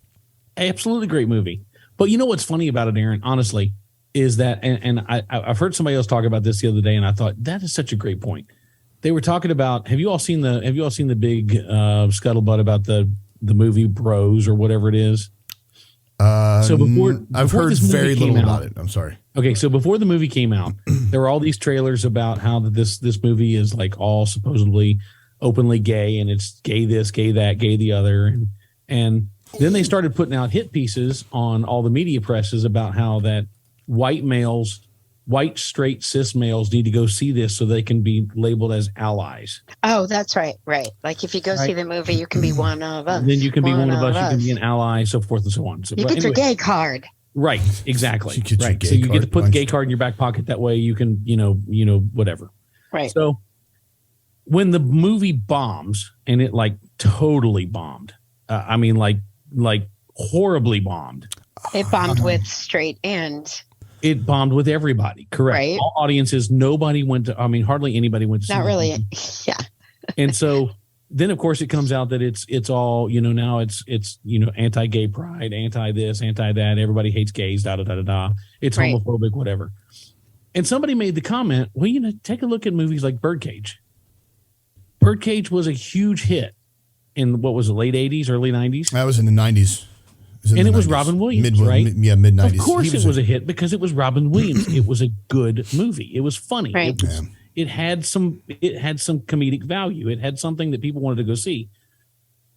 Absolutely great movie. But you know what's funny about it, Aaron, honestly, is that, and I've heard somebody else talk about this the other day, and I thought that is such a great point. They were talking about, have you all seen the big scuttlebutt about the movie Bros or whatever it is? So before I've heard very little about it. I'm sorry. Okay, so before the movie came out, there were all these trailers about how this movie is like all supposedly openly gay, and it's gay this, gay that, gay the other, and then they started putting out hit pieces on all the media presses about how that white straight cis males need to go see this so they can be labeled as allies. Oh, that's right. Right. Like if you go see the movie, you can be one of us. And then you can be one of us. You can be an ally, so forth and so on. So, you get your gay card. Right. Exactly. You right. So you get to put the gay card in your back pocket. That way you can, whatever. Right. So when the movie bombs, and it like totally bombed, I mean, like horribly bombed. It bombed with straight and... It bombed with everybody, correct? Right. All audiences, nobody went to. I mean, hardly anybody went to. Not really, yeah. And so then, of course, it comes out that it's all now it's anti-gay pride, anti this, anti that. Everybody hates gays. Da da da da da. It's homophobic, whatever. And somebody made the comment, well, take a look at movies like Birdcage. Birdcage was a huge hit in what was it, late '80s, early '90s. That was in the '90s. And it was Robin Williams, right? Mid-90s. Of course it was a hit because it was Robin Williams. It was a good movie. It was funny. Right. It had some comedic value. It had something that people wanted to go see.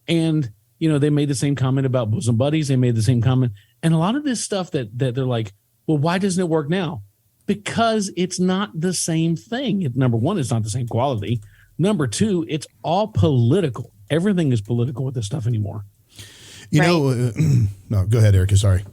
And, they made the same comment about Bosom Buddies. They made the same comment. And a lot of this stuff that they're like, well, why doesn't it work now? Because it's not the same thing. Number one, it's not the same quality. Number two, it's all political. Everything is political with this stuff anymore. No, go ahead, Erica. Sorry.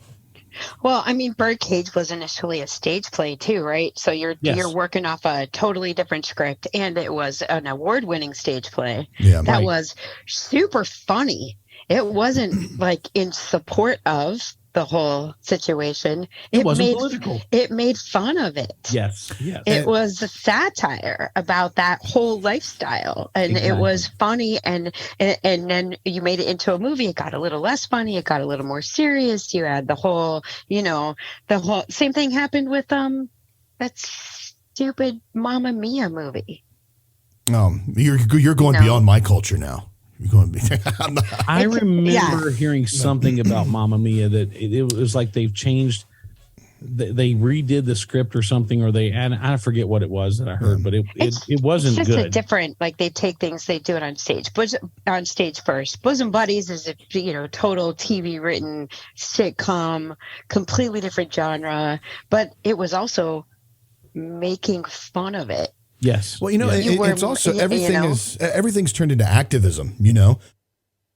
Well, I mean, Birdcage was initially a stage play too, right? So you're working off a totally different script, and it was an award-winning stage play. Yeah, that was super funny. It wasn't like in support of the whole situation. It wasn't political. It made fun of it. Yes. It was a satire about that whole lifestyle, and it was funny. And then you made it into a movie. It got a little less funny. It got a little more serious. You had the whole same thing happened with that stupid Mamma Mia movie. You're going beyond my culture now. I remember hearing something about Mamma Mia that it was like they've changed. They redid the script or something, or I forget what it was that I heard, but it wasn't it's just good. A different, like they take things, they do it on stage, on stage first. Bosom Buddies is a total TV written sitcom, completely different genre, but it was also making fun of it. Yes. Well, it's also everything's turned into activism,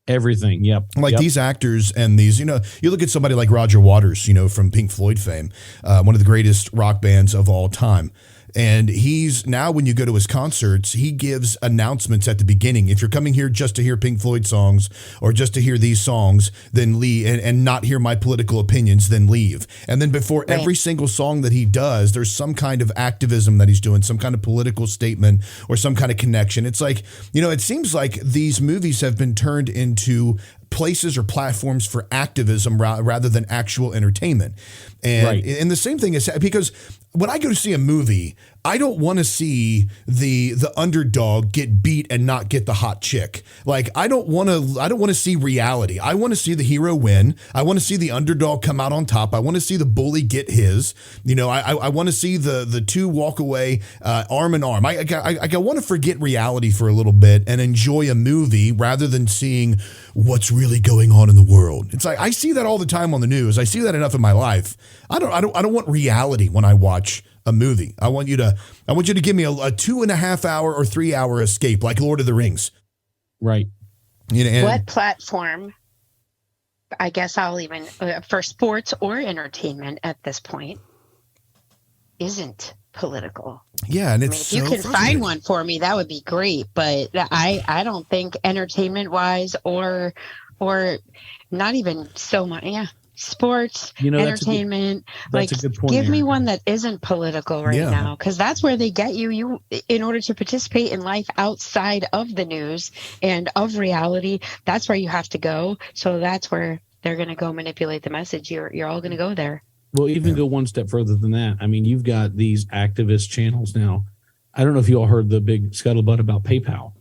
Everything. Yep. Like these actors and these, you look at somebody like Roger Waters, from Pink Floyd fame, one of the greatest rock bands of all time. And he's now, when you go to his concerts, he gives announcements at the beginning. If you're coming here just to hear Pink Floyd songs or just to hear these songs, then leave, and not hear my political opinions, then leave. And then before every single song that he does, there's some kind of activism that he's doing, some kind of political statement or some kind of connection. It's like, it seems like these movies have been turned into places or platforms for activism rather than actual entertainment. And the same thing is because when I go to see a movie, I don't want to see the underdog get beat and not get the hot chick. Like I don't want to see reality. I want to see the hero win. I want to see the underdog come out on top. I want to see the bully get his. I want to see the two walk away arm in arm. I want to forget reality for a little bit and enjoy a movie rather than seeing what's really going on in the world. It's like I see that all the time on the news. I see that enough in my life. I don't want reality when I watch a movie. I want you to give me a 2.5 hour or 3 hour escape like Lord of the Rings. Right. What platform, I guess I'll even, for sports or entertainment at this point, isn't political. Yeah, and I mean, if you can find one for me, that would be great. But I don't think entertainment wise or not even so much. Yeah. Sports, entertainment, that's a good point, give me Aaron. one that isn't political right now, because that's where they get you in order to participate in life outside of the news and of reality. That's where you have to go. So that's where they're going to go manipulate the message. You're all going to go there. Well, even go one step further than that. I mean, you've got these activist channels now. I don't know if you all heard the big scuttlebutt about PayPal.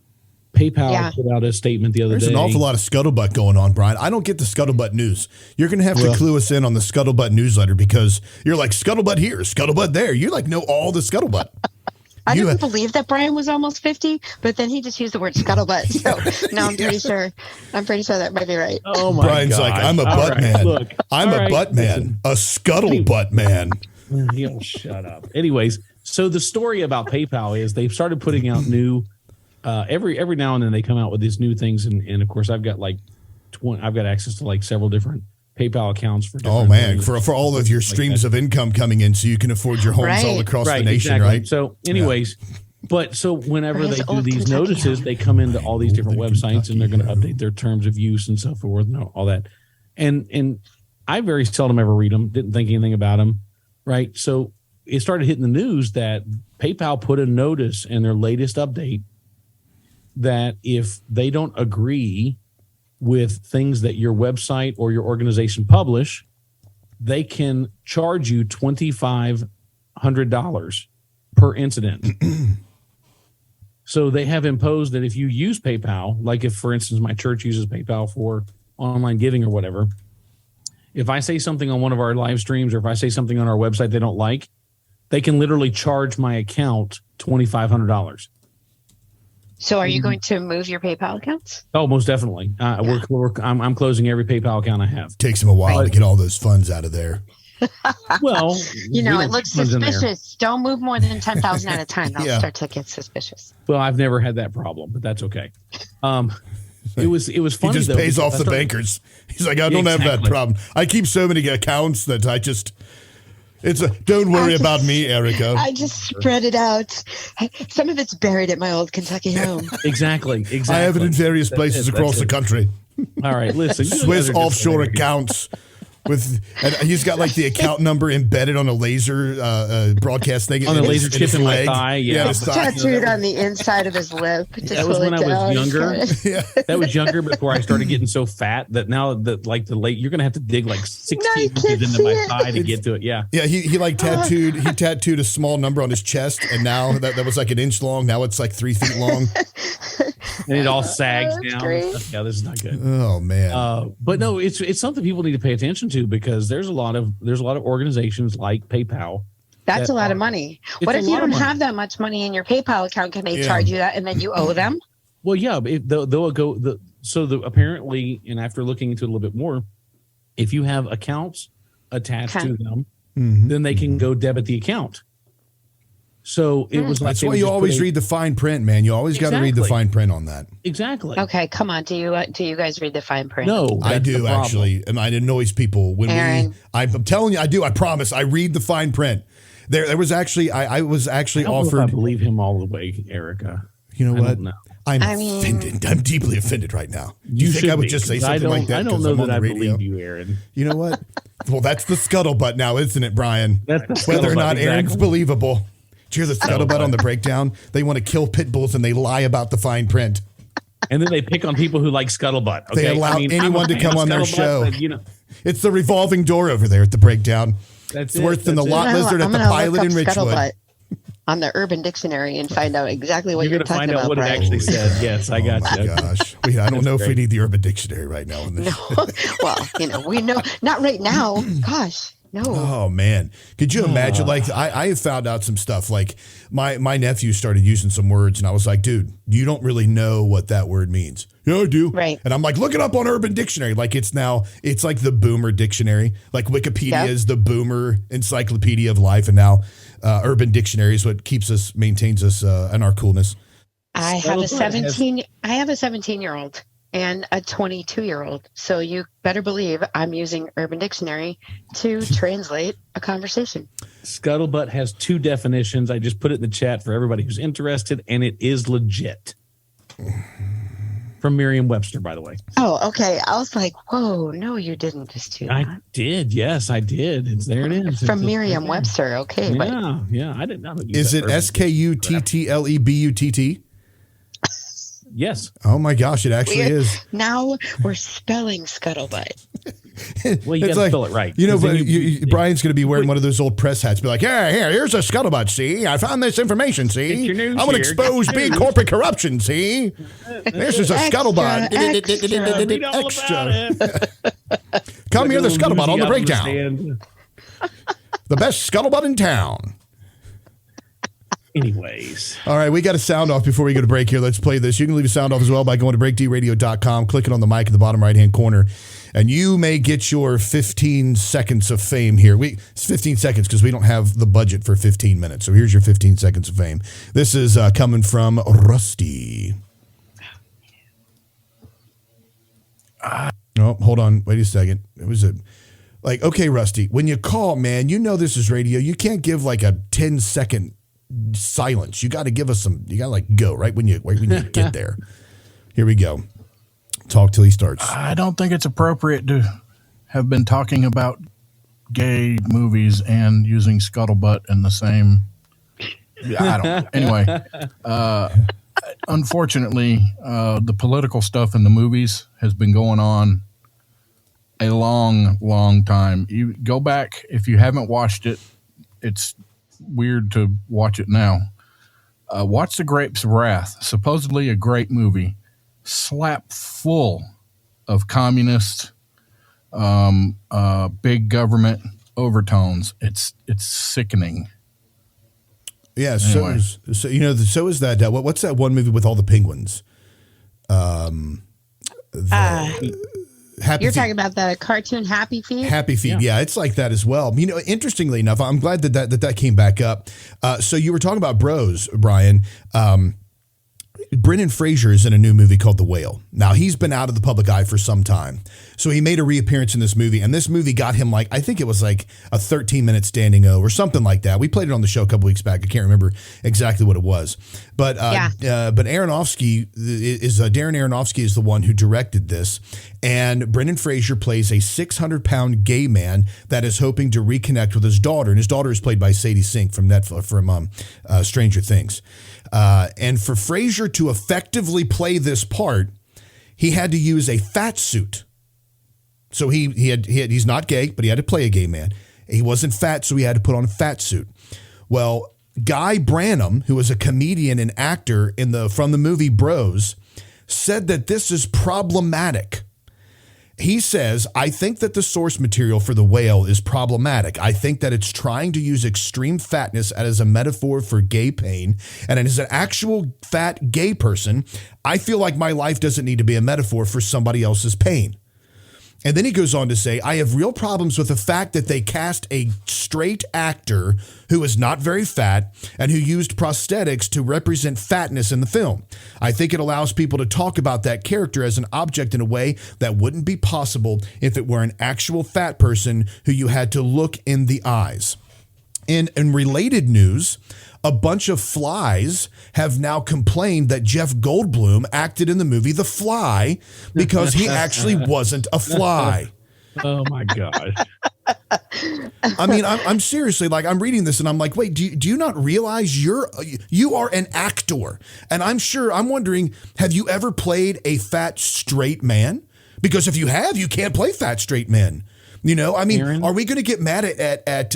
PayPal put out a statement the other day. There's an awful lot of scuttlebutt going on, Brian. I don't get the scuttlebutt news. You're going to have to clue us in on the scuttlebutt newsletter, because you're like, scuttlebutt here, scuttlebutt there. You like know all the scuttlebutt. I didn't believe that Brian was almost 50, but then he just used the word scuttlebutt. So now I'm pretty sure that might be right. Oh my Brian's gosh. like, I'm a butt right, man. look, I'm a butt man, a scuttlebutt man. You'll shut up. Anyways, so the story about PayPal is they've started putting out new every now and then they come out with these new things, and of course I've got I've got access to like several different PayPal accounts for different things. for all of your streams of income coming in, so you can afford your homes all across the nation, exactly. right? So anyways, but so whenever they do these notices, they come into all these different websites and they're going to update their terms of use and so forth and all that. And I very seldom ever read them, didn't think anything about them, right? So it started hitting the news that PayPal put a notice in their latest update that if they don't agree with things that your website or your organization publish, they can charge you $2,500 per incident. So they have imposed that if you use PayPal, like if, for instance, my church uses PayPal for online giving or whatever, if I say something on one of our live streams or if I say something on our website they don't like, they can literally charge my account $2,500. So are you going to move your PayPal accounts? Oh, most definitely. I'm closing every PayPal account I have. Takes them a while to get all those funds out of there. Well, it looks suspicious. Don't move more than 10,000 at a time. They'll start to get suspicious. Well, I've never had that problem, but that's okay. It was funny. He just pays off the bankers. He's like, I don't have that problem. I keep so many accounts that don't worry about me, Erica. I just spread it out. Some of it's buried at my old Kentucky home. Exactly. I have it in various places across the country. All right, listen. Swiss offshore accounts. And he's got like the account number embedded on a laser broadcast thing. On a laser chip in my thigh. Yeah. Tattooed on the inside of his lip. That was when I was younger. That was younger before I started getting so fat that now that you're going to have to dig like 16 inches into my thigh to get to it. Yeah. Yeah. He tattooed a small number on his chest, and now that was like an inch long. Now it's like 3 feet long. And it all sags down. Great. Yeah, this is not good. Oh man. But no, it's something people need to pay attention to, because there's a lot of organizations like PayPal. That's a lot of money. What if you don't have that much money in your PayPal account? Can they charge you that and then you owe them? Well, yeah, they'll go. Apparently, and after looking into it a little bit more, if you have accounts attached to them, then they can go debit the account. So it was like that's why you always read the fine print, man. You always got to read the fine print on that. Exactly. Okay, come on. Do you guys read the fine print? No, I do actually, and it annoys people when I'm telling you, I do. I promise. I read the fine print. There was actually, I was actually offered. I believe him all the way, Erica. You know what? I'm offended. I'm deeply offended right now. You think I would just say something like that? I don't know that I believe you, Aaron. You know what? Well, that's the scuttlebutt now, isn't it, Brian? Whether or not Aaron's believable. Did you hear the scuttlebutt on the breakdown? They want to kill pit bulls and they lie about the fine print. And then they pick on people who like scuttlebutt. Okay? They allow anyone to come on their show. It's the revolving door over there at the breakdown. It's worse than the lot lizard at the Pilot in Richwood. On the Urban Dictionary and find out exactly what you're talking about. You're going to find out what it actually said. Yes, I got you. Oh my gosh. I don't know if we need the Urban Dictionary right now. Well, we know. Not right now. Gosh. No. Oh man, could you imagine? Like I have found out some stuff. Like my nephew started using some words, and I was like, "Dude, you don't really know what that word means." Yeah, I do. Right. And I'm like, look it up on Urban Dictionary. Like it's like the Boomer Dictionary. Like Wikipedia is the Boomer Encyclopedia of Life, and now Urban Dictionary is what maintains us and our coolness. I have a 17-year-old. and a 22-year-old. So you better believe I'm using Urban Dictionary to translate a conversation. Scuttlebutt has 2 definitions. I just put it in the chat for everybody who's interested, and it is legit. From Merriam-Webster, by the way. Oh, okay. I was like, whoa, no, you didn't just do that. I did. Yes, I did. There it is. From Merriam-Webster. Okay. Yeah, I didn't know. Is it Skuttlebutt? Yes. Oh my gosh, it actually is. Now we're spelling scuttlebutt. Well, you got to spell it right. You know, Brian's going to be wearing one of those old press hats. Be like, here's a scuttlebutt. See, I found this information. See, I'm going to expose big corporate corruption. See, this is a scuttlebutt. Extra. Come here, the scuttlebutt on the breakdown. The best scuttlebutt in town. Anyways. All right, we got a sound off before we go to break here. Let's play this. You can leave a sound off as well by going to breakdradio.com, clicking on the mic in the bottom right-hand corner, and you may get your 15 seconds of fame here. It's 15 seconds because we don't have the budget for 15 minutes. So here's your 15 seconds of fame. This is coming from Rusty. Oh, hold on. Wait a second. It was okay, Rusty, when you call, man, you know this is radio. You can't give like a 10-second silence. You got to give us some. You got to go right when you get there. Here we go. Talk till he starts. I don't think it's appropriate to have been talking about gay movies and using scuttlebutt in the same. I don't. Anyway, unfortunately, the political stuff in the movies has been going on a long, long time. You go back if you haven't watched it. It's weird to watch it now. Watch The Grapes of Wrath, supposedly a great movie, slap full of communist, big government overtones. It's sickening. Yeah. Anyway. So is that what's that one movie with all the penguins? You're talking about the cartoon Happy Feet? Happy Feet, yeah, it's like that as well. You know, interestingly enough, I'm glad that came back up. So you were talking about bros, Brian. Brendan Fraser is in a new movie called The Whale. Now, he's been out of the public eye for some time. So he made a reappearance in this movie, and this movie got him I think it was a 13-minute standing O or something like that. We played it on the show a couple weeks back. I can't remember exactly what it was. But Aronofsky Darren Aronofsky is the one who directed this, and Brendan Fraser plays a 600-pound gay man that is hoping to reconnect with his daughter, and his daughter is played by Sadie Sink from Stranger Things. And for Fraser to effectively play this part, he had to use a fat suit. So he's not gay, but he had to play a gay man. He wasn't fat, so he had to put on a fat suit. Well, Guy Branum, who was a comedian and actor from the movie Bros, said that this is problematic. He says, I think that the source material for The Whale is problematic. I think that it's trying to use extreme fatness as a metaphor for gay pain. And as an actual fat gay person, I feel like my life doesn't need to be a metaphor for somebody else's pain. And then he goes on to say, I have real problems with the fact that they cast a straight actor who is not very fat and who used prosthetics to represent fatness in the film. I think it allows people to talk about that character as an object in a way that wouldn't be possible if it were an actual fat person who you had to look in the eyes. In related news, a bunch of flies have now complained that Jeff Goldblum acted in the movie The Fly because he actually wasn't a fly. Oh my gosh. I mean, I'm seriously I'm reading this and I'm like, wait, do you not realize you are an actor? And I'm wondering, have you ever played a fat straight man? Because if you have, you can't play fat straight men. You know, I mean, Aaron? Are we going to get mad at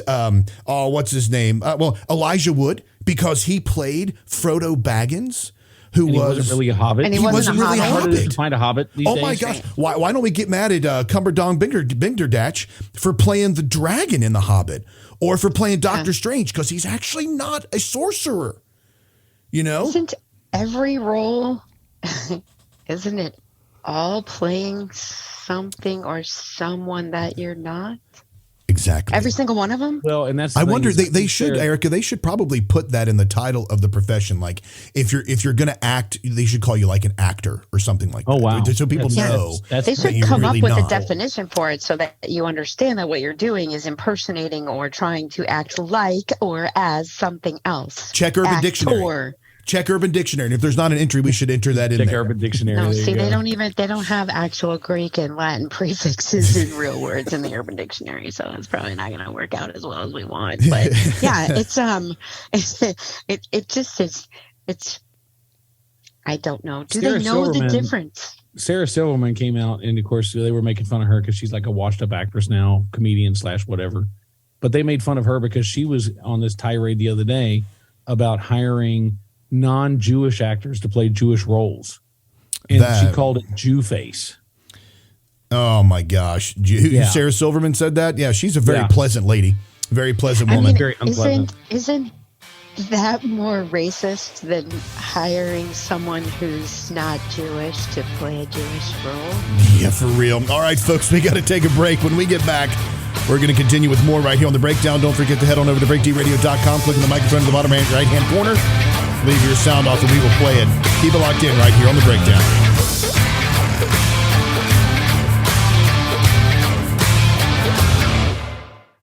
what's his name? Elijah Wood because he played Frodo Baggins, who wasn't really a hobbit. And he wasn't really a hobbit. To find a hobbit these days. My gosh. Why don't we get mad at Cumberdong Bingderdatch for playing the dragon in The Hobbit or for playing Doctor Strange because he's actually not a sorcerer. You know? Isn't every role, isn't it all playing something or someone that you're not? Exactly. Every single one of them? Well, and that's I wonder they should, Erica, they should probably put that in the title of the profession. Like if you're going to act, they should call you like an actor or something like that. Oh, wow. So people know. They should that come really up with know. a definition for it so that you understand that what you're doing is impersonating or trying to act like or as something else. Check Urban Dictionary. Check Urban Dictionary. And if there's not an entry, we should enter that in there. Check Urban Dictionary. No, see, they don't have actual Greek and Latin prefixes in real words in the Urban Dictionary, so it's probably not going to work out as well as we want. But yeah, it just is. It's. I don't know. Do they know the difference? Sarah Silverman came out, and of course they were making fun of her because she's like a washed-up actress now, comedian / whatever. But they made fun of her because she was on this tirade the other day about hiring non-Jewish actors to play Jewish roles, and she called it Jew face. Oh my gosh. Sarah Silverman said that? Yeah, she's a very pleasant lady. Very pleasant woman. I mean, very unpleasant. Isn't that more racist than hiring someone who's not Jewish to play a Jewish role? Yeah, for real. All right, folks, we got to take a break. When we get back, we're going to continue with more right here on The Breakdown. Don't forget to head on over to breakdradio.com, click on the microphone in the bottom right-hand corner. Leave your sound off and we will play it. Keep it locked in right here on The Breakdown.